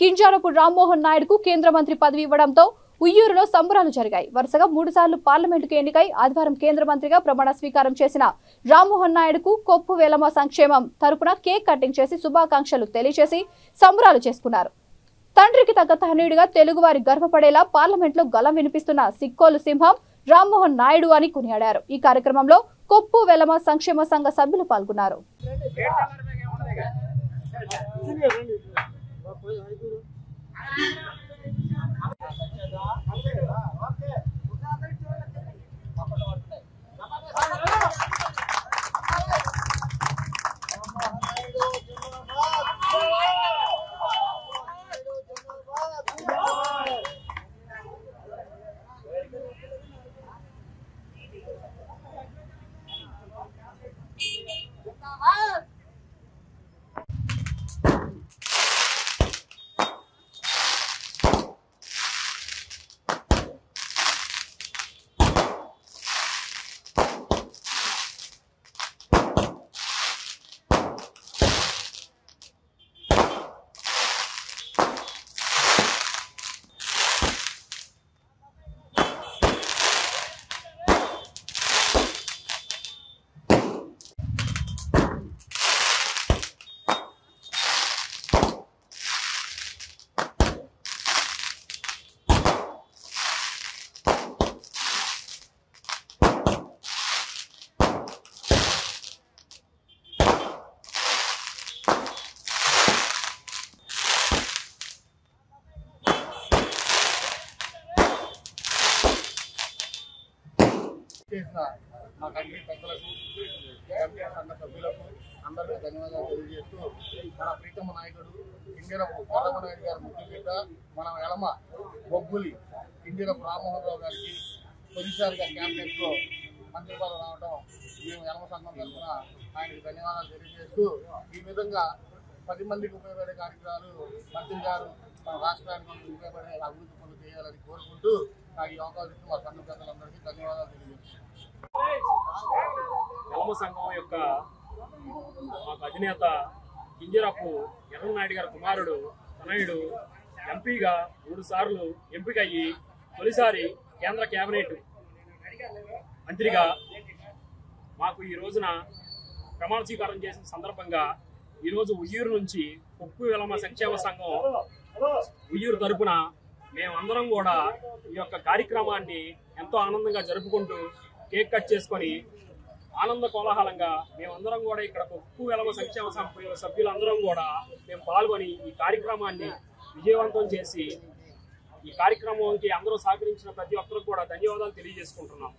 కింజారపు రామ్మోహన్ నాయుడుకు కేంద్ర మంత్రి పదవి ఇవ్వడంతో ఉయ్యూరులో సంబరాలు జరిగాయి. వరుసగా 3 సార్లు పార్లమెంటుకు ఎన్నికై ఆదివారం కేంద్ర మంత్రిగా ప్రమాణ స్వీకారం చేసిన రామ్మోహన్ నాయుడుకు కొప్పు వేలమ సంక్షేమం తరపున కేక్ కటింగ్ చేసి శుభాకాంక్షలు తెలియజేసి సంబరాలు చేసుకున్నారు. తండ్రికి తగ్గ తనయుడిగా తెలుగువారి గర్వపడేలా పార్లమెంట్లో గలం వినిపిస్తున్న సిక్కోలు సింహం రామ్మోహన్ నాయుడు అని కొనియాడారు. ఈ కార్యక్రమంలో కొప్పు వేలమ సంక్షేమ సంఘ సభ్యులు పాల్గొన్నారు. మా కంటి పెద్దలకు ఎంపీ సంఘ సభ్యులకు అందరికీ ధన్యవాదాలు తెలియజేస్తూ మన ప్రీతమ నాయకుడు కింజరపు రామ్మోహన్ గారి ముఖ్య బిడ్డ మన ఎలమ బొబ్బులి కింజరపు రామ్మోహన్ రావు గారికి తొలిసారిగా క్యాబినెట్లో మంత్రి పదవి రావడం మేము ఎలమ సంఘం తరఫున ఆయనకి ధన్యవాదాలు తెలియజేస్తూ ఈ విధంగా 10 మందికి ఉపయోగపడే కార్యక్రమాలు మంత్రి గారు మన రాష్ట్రానికి ఉపయోగపడే అభివృద్ధి పనులు చేయాలని కోరుకుంటూ నాకు ఈ అవకాశం మా సంఘ పెద్దలందరికీ ధన్యవాదాలు తెలియజేస్తున్నాను. ఎలమ సంఘం యొక్క మాకు అధినేత కింజరపు ఎర్రనాయుడు గారి కుమారుడు తనయుడు ఎంపీగా 3 సార్లు ఎంపికయ్యి తొలిసారి కేంద్ర కేబినెట్ మంత్రిగా మాకు ఈ రోజున ప్రమాణ స్వీకారం చేసిన సందర్భంగా ఈరోజు ఉయ్యూరు నుంచి కొప్పు వేలమ సంక్షేమ సంఘం ఉయ్యూరు తరపున మేమందరం కూడా ఈ యొక్క కార్యక్రమాన్ని ఎంతో ఆనందంగా జరుపుకుంటూ కేక్ కట్ చేసుకొని ఆనంద కోలాహలంగా మేమందరం కూడా ఇక్కడ కొప్పు వేలమ సంక్షేమ సభ్యులందరం కూడా మేము పాల్గొని ఈ కార్యక్రమాన్ని విజయవంతం చేసి ఈ కార్యక్రమానికి అందరూ సహకరించిన ప్రతి ఒక్కరికి కూడా ధన్యవాదాలు తెలియజేసుకుంటున్నాం.